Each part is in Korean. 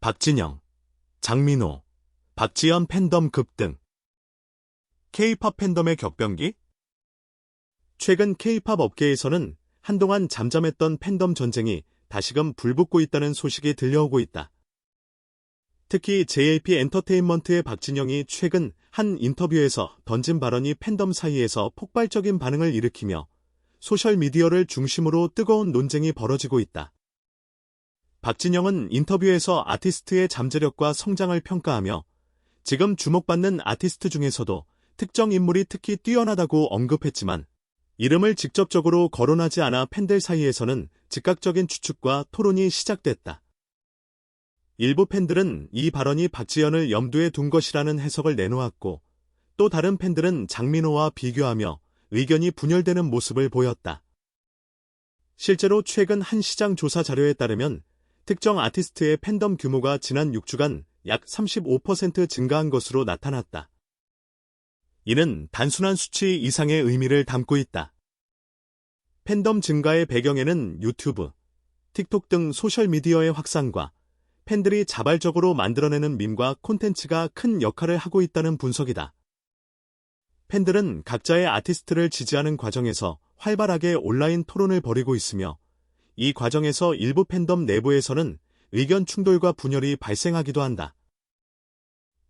박진영, 장민호, 박지연 팬덤 급등. K-팝 팬덤의 격변기? 최근 K-팝 업계에서는 한동안 잠잠했던 팬덤 전쟁이 다시금 불붙고 있다는 소식이 들려오고 있다. 특히 JYP 엔터테인먼트의 박진영이 최근 한 인터뷰에서 던진 발언이 팬덤 사이에서 폭발적인 반응을 일으키며 소셜미디어를 중심으로 뜨거운 논쟁이 벌어지고 있다. 박진영은 인터뷰에서 아티스트의 잠재력과 성장을 평가하며 지금 주목받는 아티스트 중에서도 특정 인물이 특히 뛰어나다고 언급했지만 이름을 직접적으로 거론하지 않아 팬들 사이에서는 즉각적인 추측과 토론이 시작됐다. 일부 팬들은 이 발언이 박지연을 염두에 둔 것이라는 해석을 내놓았고 또 다른 팬들은 장민호와 비교하며 의견이 분열되는 모습을 보였다. 실제로 최근 한 시장 조사 자료에 따르면 특정 아티스트의 팬덤 규모가 지난 6주간 약 35% 증가한 것으로 나타났다. 이는 단순한 수치 이상의 의미를 담고 있다. 팬덤 증가의 배경에는 유튜브, 틱톡 등 소셜미디어의 확산과 팬들이 자발적으로 만들어내는 밈과 콘텐츠가 큰 역할을 하고 있다는 분석이다. 팬들은 각자의 아티스트를 지지하는 과정에서 활발하게 온라인 토론을 벌이고 있으며 이 과정에서 일부 팬덤 내부에서는 의견 충돌과 분열이 발생하기도 한다.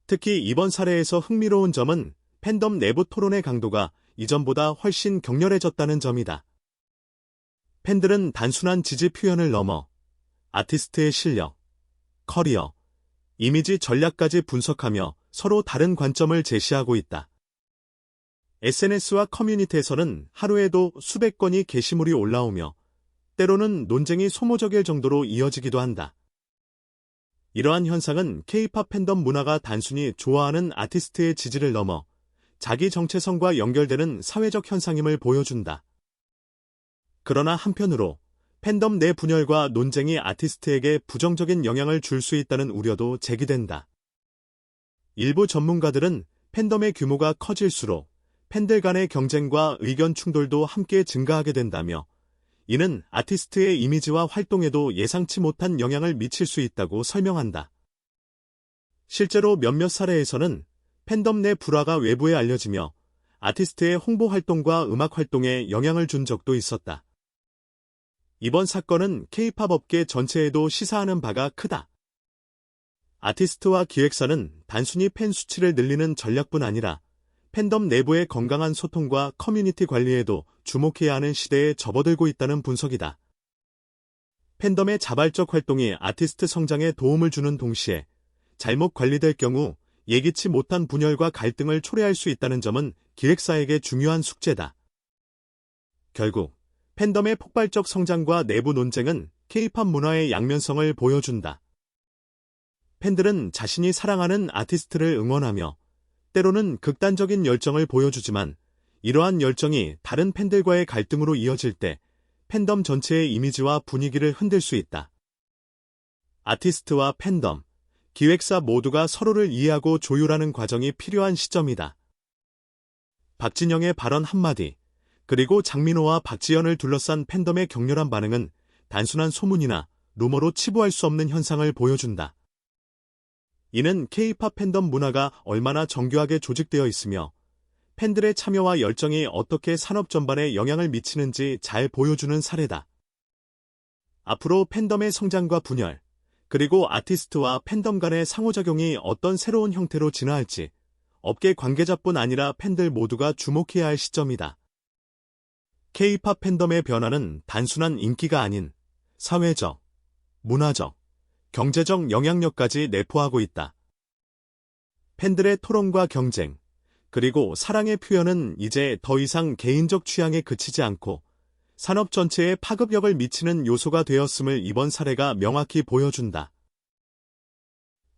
특히 이번 사례에서 흥미로운 점은 팬덤 내부 토론의 강도가 이전보다 훨씬 격렬해졌다는 점이다. 팬들은 단순한 지지 표현을 넘어 아티스트의 실력, 커리어, 이미지 전략까지 분석하며 서로 다른 관점을 제시하고 있다. SNS와 커뮤니티에서는 하루에도 수백 건의 게시물이 올라오며 때로는 논쟁이 소모적일 정도로 이어지기도 한다. 이러한 현상은 K-팝 팬덤 문화가 단순히 좋아하는 아티스트의 지지를 넘어 자기 정체성과 연결되는 사회적 현상임을 보여준다. 그러나 한편으로 팬덤 내 분열과 논쟁이 아티스트에게 부정적인 영향을 줄 수 있다는 우려도 제기된다. 일부 전문가들은 팬덤의 규모가 커질수록 팬들 간의 경쟁과 의견 충돌도 함께 증가하게 된다며 이는 아티스트의 이미지와 활동에도 예상치 못한 영향을 미칠 수 있다고 설명한다. 실제로 몇몇 사례에서는 팬덤 내 불화가 외부에 알려지며 아티스트의 홍보 활동과 음악 활동에 영향을 준 적도 있었다. 이번 사건은 K-팝 업계 전체에도 시사하는 바가 크다. 아티스트와 기획사는 단순히 팬 수치를 늘리는 전략뿐 아니라 팬덤 내부의 건강한 소통과 커뮤니티 관리에도 주목해야 하는 시대에 접어들고 있다는 분석이다. 팬덤의 자발적 활동이 아티스트 성장에 도움을 주는 동시에 잘못 관리될 경우 예기치 못한 분열과 갈등을 초래할 수 있다는 점은 기획사에게 중요한 숙제다. 결국 팬덤의 폭발적 성장과 내부 논쟁은 K-팝 문화의 양면성을 보여준다. 팬들은 자신이 사랑하는 아티스트를 응원하며 때로는 극단적인 열정을 보여주지만 이러한 열정이 다른 팬들과의 갈등으로 이어질 때 팬덤 전체의 이미지와 분위기를 흔들 수 있다. 아티스트와 팬덤, 기획사 모두가 서로를 이해하고 조율하는 과정이 필요한 시점이다. 박진영의 발언 한마디, 그리고 장민호와 박지연을 둘러싼 팬덤의 격렬한 반응은 단순한 소문이나 루머로 치부할 수 없는 현상을 보여준다. 이는 K-팝 팬덤 문화가 얼마나 정교하게 조직되어 있으며 팬들의 참여와 열정이 어떻게 산업 전반에 영향을 미치는지 잘 보여주는 사례다. 앞으로 팬덤의 성장과 분열, 그리고 아티스트와 팬덤 간의 상호작용이 어떤 새로운 형태로 진화할지 업계 관계자뿐 아니라 팬들 모두가 주목해야 할 시점이다. K-팝 팬덤의 변화는 단순한 인기가 아닌 사회적, 문화적, 경제적 영향력까지 내포하고 있다. 팬들의 토론과 경쟁, 그리고 사랑의 표현은 이제 더 이상 개인적 취향에 그치지 않고 산업 전체에 파급력을 미치는 요소가 되었음을 이번 사례가 명확히 보여준다.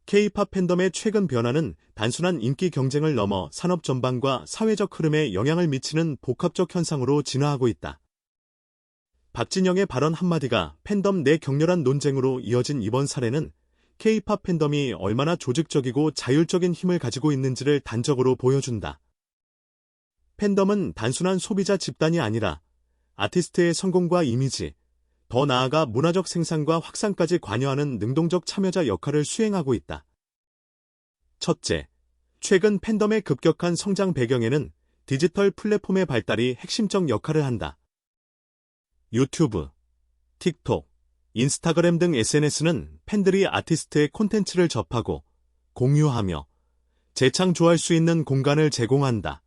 K-팝 팬덤의 최근 변화는 단순한 인기 경쟁을 넘어 산업 전반과 사회적 흐름에 영향을 미치는 복합적 현상으로 진화하고 있다. 박진영의 발언 한마디가 팬덤 내 격렬한 논쟁으로 이어진 이번 사례는 K-팝 팬덤이 얼마나 조직적이고 자율적인 힘을 가지고 있는지를 단적으로 보여준다. 팬덤은 단순한 소비자 집단이 아니라 아티스트의 성공과 이미지, 더 나아가 문화적 생산과 확산까지 관여하는 능동적 참여자 역할을 수행하고 있다. 첫째, 최근 팬덤의 급격한 성장 배경에는 디지털 플랫폼의 발달이 핵심적 역할을 한다. 유튜브, 틱톡, 인스타그램 등 SNS는 팬들이 아티스트의 콘텐츠를 접하고 공유하며 재창조할 수 있는 공간을 제공한다.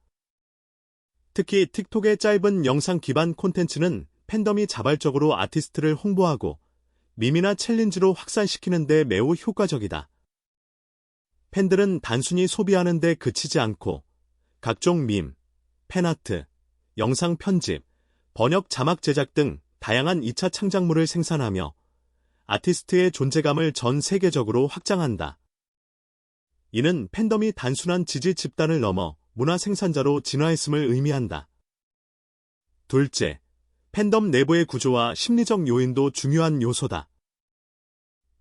특히 틱톡의 짧은 영상 기반 콘텐츠는 팬덤이 자발적으로 아티스트를 홍보하고 밈이나 챌린지로 확산시키는 데 매우 효과적이다. 팬들은 단순히 소비하는 데 그치지 않고 각종 밈, 팬아트, 영상 편집, 번역 자막 제작 등 다양한 2차 창작물을 생산하며 아티스트의 존재감을 전 세계적으로 확장한다. 이는 팬덤이 단순한 지지 집단을 넘어 문화 생산자로 진화했음을 의미한다. 둘째, 팬덤 내부의 구조와 심리적 요인도 중요한 요소다.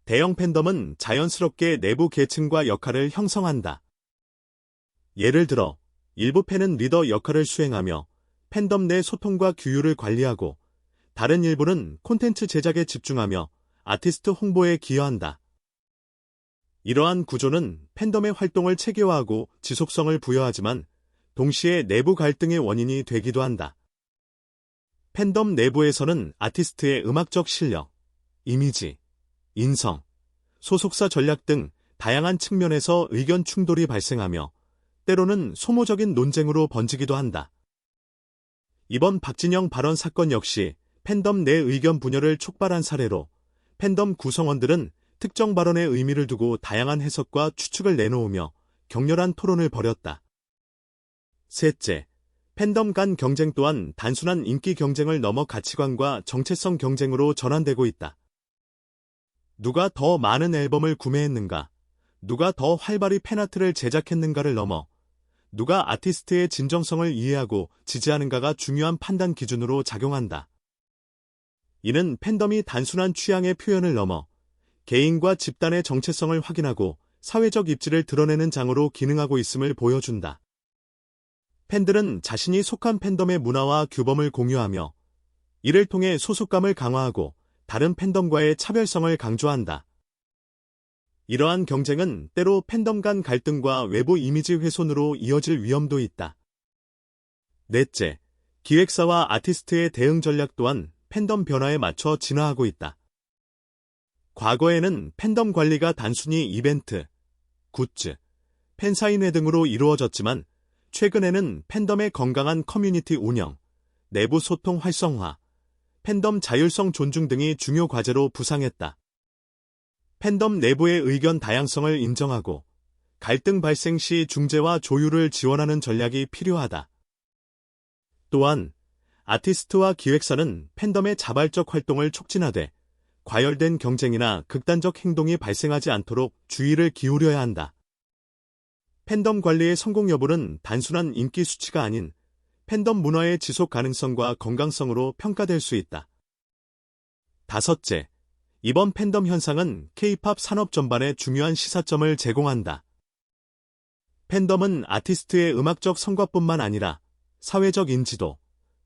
대형 팬덤은 자연스럽게 내부 계층과 역할을 형성한다. 예를 들어, 일부 팬은 리더 역할을 수행하며 팬덤 내 소통과 규율을 관리하고 다른 일부는 콘텐츠 제작에 집중하며 아티스트 홍보에 기여한다. 이러한 구조는 팬덤의 활동을 체계화하고 지속성을 부여하지만 동시에 내부 갈등의 원인이 되기도 한다. 팬덤 내부에서는 아티스트의 음악적 실력, 이미지, 인성, 소속사 전략 등 다양한 측면에서 의견 충돌이 발생하며 때로는 소모적인 논쟁으로 번지기도 한다. 이번 박진영 발언 사건 역시 팬덤 내 의견 분열을 촉발한 사례로 팬덤 구성원들은 특정 발언의 의미를 두고 다양한 해석과 추측을 내놓으며 격렬한 토론을 벌였다. 셋째, 팬덤 간 경쟁 또한 단순한 인기 경쟁을 넘어 가치관과 정체성 경쟁으로 전환되고 있다. 누가 더 많은 앨범을 구매했는가, 누가 더 활발히 팬아트를 제작했는가를 넘어 누가 아티스트의 진정성을 이해하고 지지하는가가 중요한 판단 기준으로 작용한다. 이는 팬덤이 단순한 취향의 표현을 넘어 개인과 집단의 정체성을 확인하고 사회적 입지를 드러내는 장으로 기능하고 있음을 보여준다. 팬들은 자신이 속한 팬덤의 문화와 규범을 공유하며 이를 통해 소속감을 강화하고 다른 팬덤과의 차별성을 강조한다. 이러한 경쟁은 때로 팬덤 간 갈등과 외부 이미지 훼손으로 이어질 위험도 있다. 넷째, 기획사와 아티스트의 대응 전략 또한 팬덤 변화에 맞춰 진화하고 있다. 과거에는 팬덤 관리가 단순히 이벤트, 굿즈, 팬사인회 등으로 이루어졌지만 최근에는 팬덤의 건강한 커뮤니티 운영, 내부 소통 활성화, 팬덤 자율성 존중 등이 중요 과제로 부상했다. 팬덤 내부의 의견 다양성을 인정하고 갈등 발생 시 중재와 조율을 지원하는 전략이 필요하다. 또한 아티스트와 기획사는 팬덤의 자발적 활동을 촉진하되 과열된 경쟁이나 극단적 행동이 발생하지 않도록 주의를 기울여야 한다. 팬덤 관리의 성공 여부는 단순한 인기 수치가 아닌 팬덤 문화의 지속 가능성과 건강성으로 평가될 수 있다. 다섯째, 이번 팬덤 현상은 K-팝 산업 전반에 중요한 시사점을 제공한다. 팬덤은 아티스트의 음악적 성과뿐만 아니라 사회적 인지도,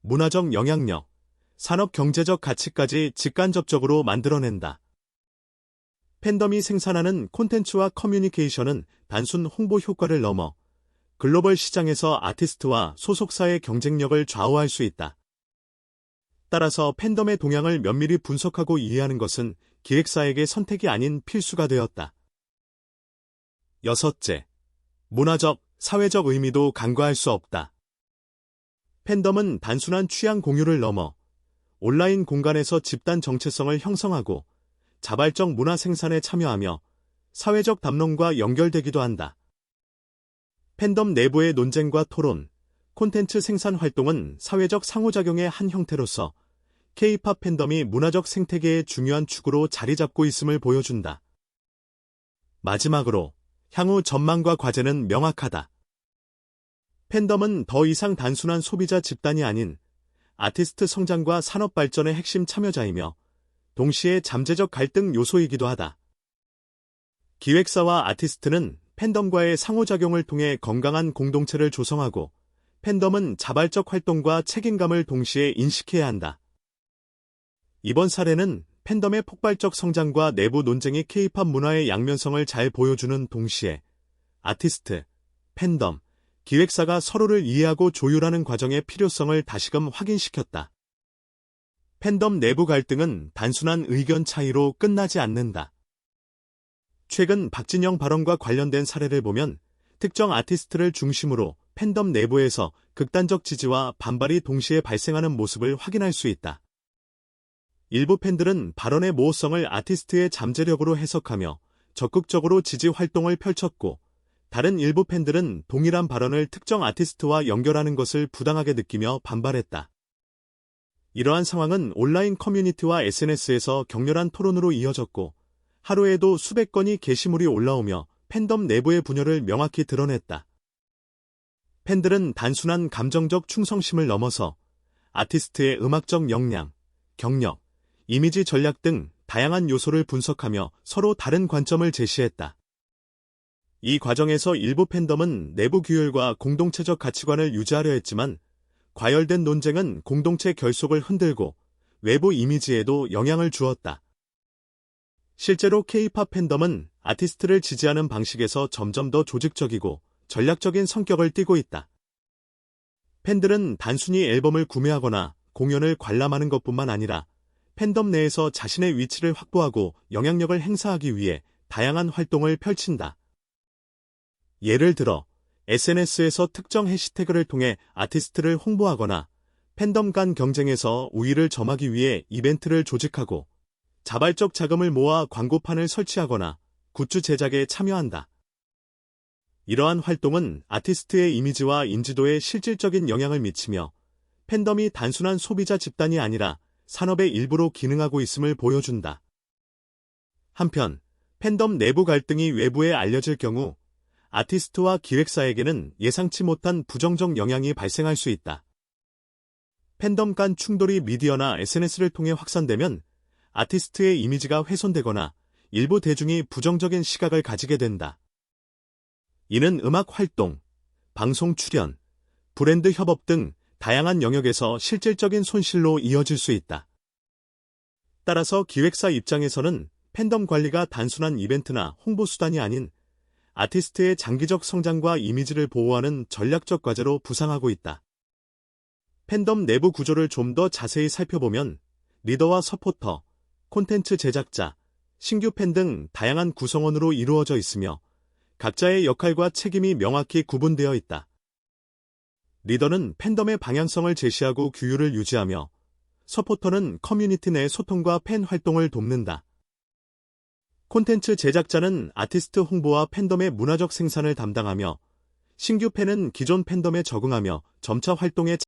문화적 영향력, 산업 경제적 가치까지 직간접적으로 만들어낸다. 팬덤이 생산하는 콘텐츠와 커뮤니케이션은 단순 홍보 효과를 넘어 글로벌 시장에서 아티스트와 소속사의 경쟁력을 좌우할 수 있다. 따라서 팬덤의 동향을 면밀히 분석하고 이해하는 것은 기획사에게 선택이 아닌 필수가 되었다. 여섯째, 문화적, 사회적 의미도 간과할 수 없다. 팬덤은 단순한 취향 공유를 넘어 온라인 공간에서 집단 정체성을 형성하고 자발적 문화 생산에 참여하며 사회적 담론과 연결되기도 한다. 팬덤 내부의 논쟁과 토론, 콘텐츠 생산 활동은 사회적 상호작용의 한 형태로서 K-팝 팬덤이 문화적 생태계의 중요한 축으로 자리 잡고 있음을 보여준다. 마지막으로 향후 전망과 과제는 명확하다. 팬덤은 더 이상 단순한 소비자 집단이 아닌 아티스트 성장과 산업 발전의 핵심 참여자이며 동시에 잠재적 갈등 요소이기도 하다. 기획사와 아티스트는 팬덤과의 상호작용을 통해 건강한 공동체를 조성하고 팬덤은 자발적 활동과 책임감을 동시에 인식해야 한다. 이번 사례는 팬덤의 폭발적 성장과 내부 논쟁이 K-팝 문화의 양면성을 잘 보여주는 동시에 아티스트, 팬덤, 기획사가 서로를 이해하고 조율하는 과정의 필요성을 다시금 확인시켰다. 팬덤 내부 갈등은 단순한 의견 차이로 끝나지 않는다. 최근 박진영 발언과 관련된 사례를 보면 특정 아티스트를 중심으로 팬덤 내부에서 극단적 지지와 반발이 동시에 발생하는 모습을 확인할 수 있다. 일부 팬들은 발언의 모호성을 아티스트의 잠재력으로 해석하며 적극적으로 지지 활동을 펼쳤고, 다른 일부 팬들은 동일한 발언을 특정 아티스트와 연결하는 것을 부당하게 느끼며 반발했다. 이러한 상황은 온라인 커뮤니티와 SNS에서 격렬한 토론으로 이어졌고, 하루에도 수백 건의 게시물이 올라오며 팬덤 내부의 분열을 명확히 드러냈다. 팬들은 단순한 감정적 충성심을 넘어서 아티스트의 음악적 역량, 경력, 이미지 전략 등 다양한 요소를 분석하며 서로 다른 관점을 제시했다. 이 과정에서 일부 팬덤은 내부 규율과 공동체적 가치관을 유지하려 했지만, 과열된 논쟁은 공동체 결속을 흔들고 외부 이미지에도 영향을 주었다. 실제로 K-팝 팬덤은 아티스트를 지지하는 방식에서 점점 더 조직적이고 전략적인 성격을 띠고 있다. 팬들은 단순히 앨범을 구매하거나 공연을 관람하는 것뿐만 아니라 팬덤 내에서 자신의 위치를 확보하고 영향력을 행사하기 위해 다양한 활동을 펼친다. 예를 들어 SNS에서 특정 해시태그를 통해 아티스트를 홍보하거나 팬덤 간 경쟁에서 우위를 점하기 위해 이벤트를 조직하고 자발적 자금을 모아 광고판을 설치하거나 굿즈 제작에 참여한다. 이러한 활동은 아티스트의 이미지와 인지도에 실질적인 영향을 미치며 팬덤이 단순한 소비자 집단이 아니라 산업의 일부로 기능하고 있음을 보여준다. 한편 팬덤 내부 갈등이 외부에 알려질 경우 아티스트와 기획사에게는 예상치 못한 부정적 영향이 발생할 수 있다. 팬덤 간 충돌이 미디어나 SNS를 통해 확산되면 아티스트의 이미지가 훼손되거나 일부 대중이 부정적인 시각을 가지게 된다. 이는 음악 활동, 방송 출연, 브랜드 협업 등 다양한 영역에서 실질적인 손실로 이어질 수 있다. 따라서 기획사 입장에서는 팬덤 관리가 단순한 이벤트나 홍보 수단이 아닌 아티스트의 장기적 성장과 이미지를 보호하는 전략적 과제로 부상하고 있다. 팬덤 내부 구조를 좀 더 자세히 살펴보면 리더와 서포터, 콘텐츠 제작자, 신규 팬 등 다양한 구성원으로 이루어져 있으며 각자의 역할과 책임이 명확히 구분되어 있다. 리더는 팬덤의 방향성을 제시하고 규율을 유지하며 서포터는 커뮤니티 내 소통과 팬 활동을 돕는다. 콘텐츠 제작자는 아티스트 홍보와 팬덤의 문화적 생산을 담당하며 신규 팬은 기존 팬덤에 적응하며 점차 활동에